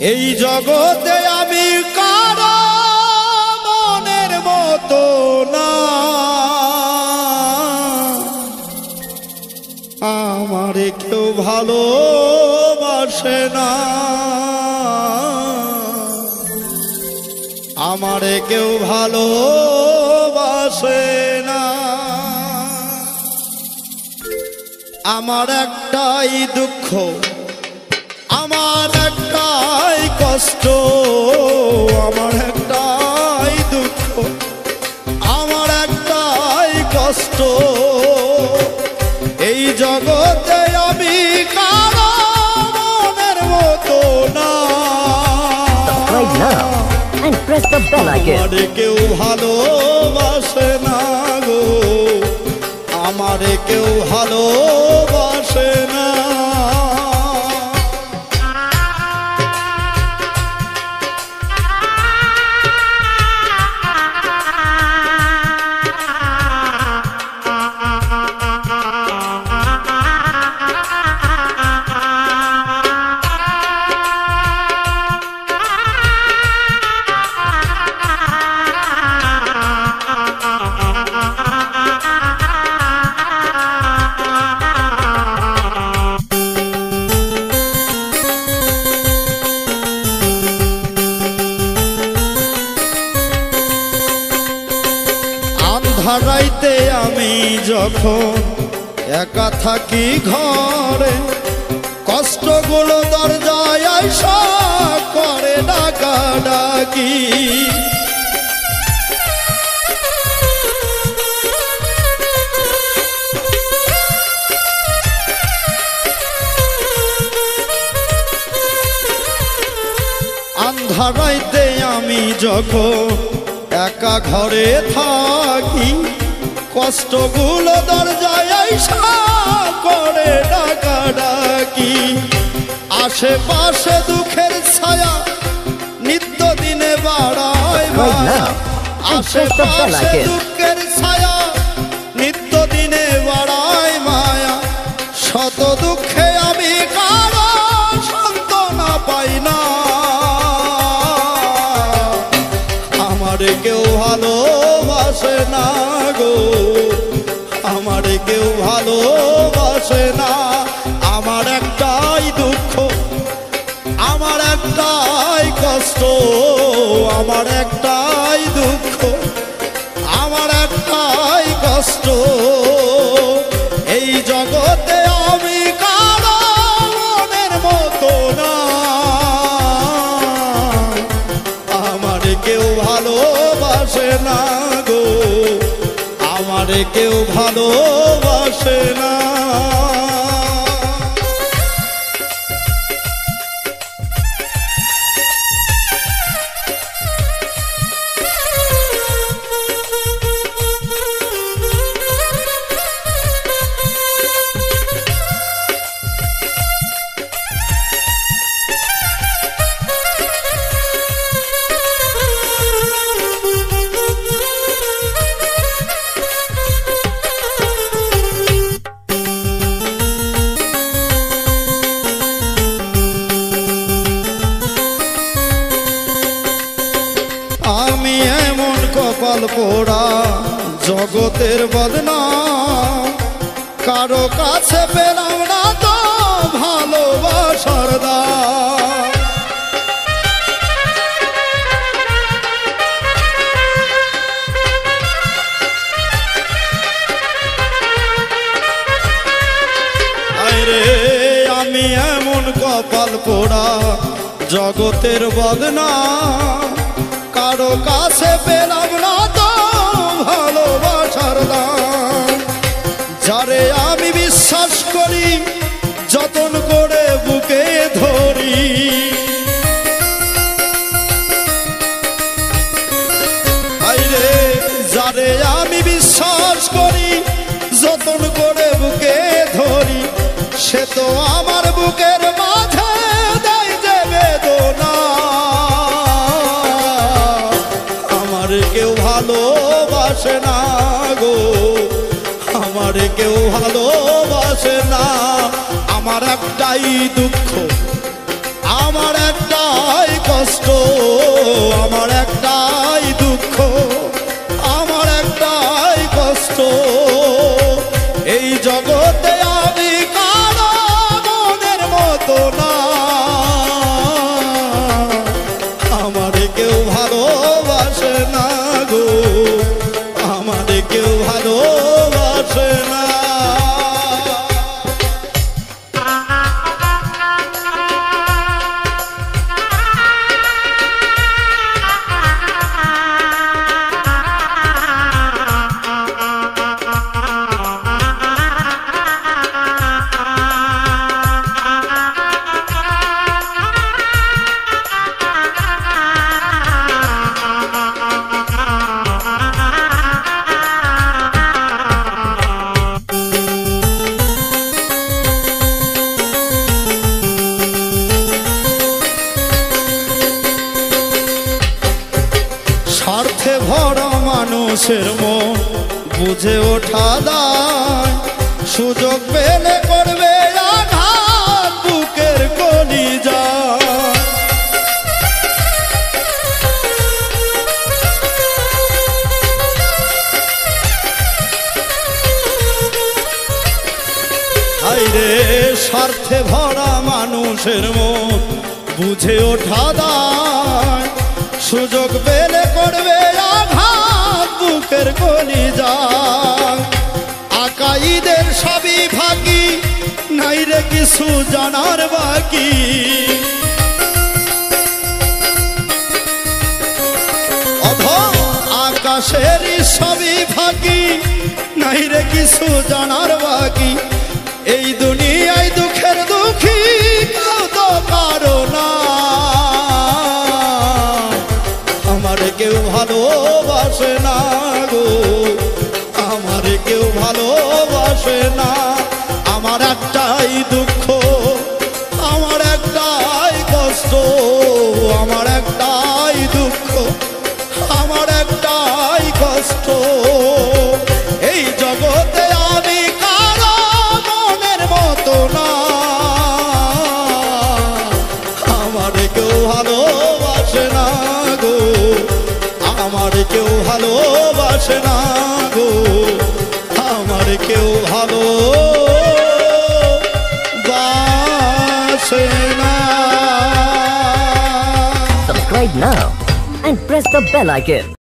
এই জগতে আমি কারো মনের মতো না, আমারে কেউ ভালোবাসে না, আমারে কেউ ভালোবাসে না। আমার একটাই দুঃখ, আমার একটাই কষ্ট, আমার একটাই দুঃখ, আমার একটাই কষ্ট। এই জগতে আমি কারো মনের মতো না, আমারে কেউ ভালোবাসে না গো, আমারে কেউ ভালোবাসে না। রাইতে আমি যখন একা থাকি ঘরে, কষ্টগুলো দরজায় আইসা করে ডাকাডাকি। আন্ধারাইতে আমি যখন একা ঘরে থাকি, কষ্টগুলো দরজায় আইসা করে ডাকাডাকি। আশেপাশে দুঃখের ছায়া নিত্য দিনে বাড়ায় মায়া, আশেপাশে দুঃখের ছায়া নিত্য দিনে বাড়ায় মায়া। শত দুঃখে আমি কারো সান্ত্বনা পাই না, আমারে কেউ ভালোবাসে না গো, আমারে কেউ ভালোবাসে না। আমার একটাই দুঃখ, আমার একটাই কষ্ট, আমার একটাই দুঃখ, আমার একটাই কষ্ট। এই জগতে আমি কারো মনের মতো না, আমারে কেউ ভালোবাসে না গো, আমারে কেউ ভালোবাসে না। আমি এমন কপাল পোড়া জগতের বদনাম, কারো কাছে পেলাম না তো ভালোবাসার দাম। আরে আমি এমন কপাল পোড়া জগতের বদনাম, কারো কাছে পেলাম না তো ভালোবাসার দাম। যারে আমি বিশ্বাস করি যতন করে বুকে ধরি, আইরে যারে আমি বিশ্বাস করি যতন করে বুকে ধরি, সে তো আমার বুকের মাঝে দেয় যে বেদনা। আমারে কেউ ভালোবাসে না গো, আমারে কেউ ভালোবাসে না। আমার একটাই দুঃখ, আমার এক কষ্ট, আমার একটাই দুঃখ, আমার একটাই কষ্ট। এই জগতে আমি কারো মনের মতো না, আমারে কেউ ভালোবাসে না গো, আমারে কেউ ভালোবাসে না। স্বার্থে ভরা মানুষের মন বুঝে ওঠা দায়, সুযোগ পেলে করবে আঘাত বুকের কলিজায়। হায়রে স্বার্থে ভরা মানুষের মন বুঝে ওঠা দায়, সুযোগ পেলে করবে আঘাত বুকের কলিজায়। আকাইদের সবই ফাঁকি, নাই রে কিছু জানার বাকি। অধম আকাশেরই সবই ফাঁকি, নাই রে কিছু জানার বাকি। এই দুনিয়ায় দুঃখের দুঃখী কেউ তো কারো না, আমারে কেউ ভালোবাসে না গো, আমারে কেউ ভালোবাসে না। আমার একটাই দুঃখ, আমার একটাই কষ্ট, আমার একটাই দুঃখ, আমার একটাই কষ্ট। এই জগতে আমি কারো মনের মতো না, আমারে কেউ ভালোবাসে না গো, আমার কেউ ভালোবাসে না গো, আমার কেউ ভালোবাসে না। Subscribe now and press the bell icon.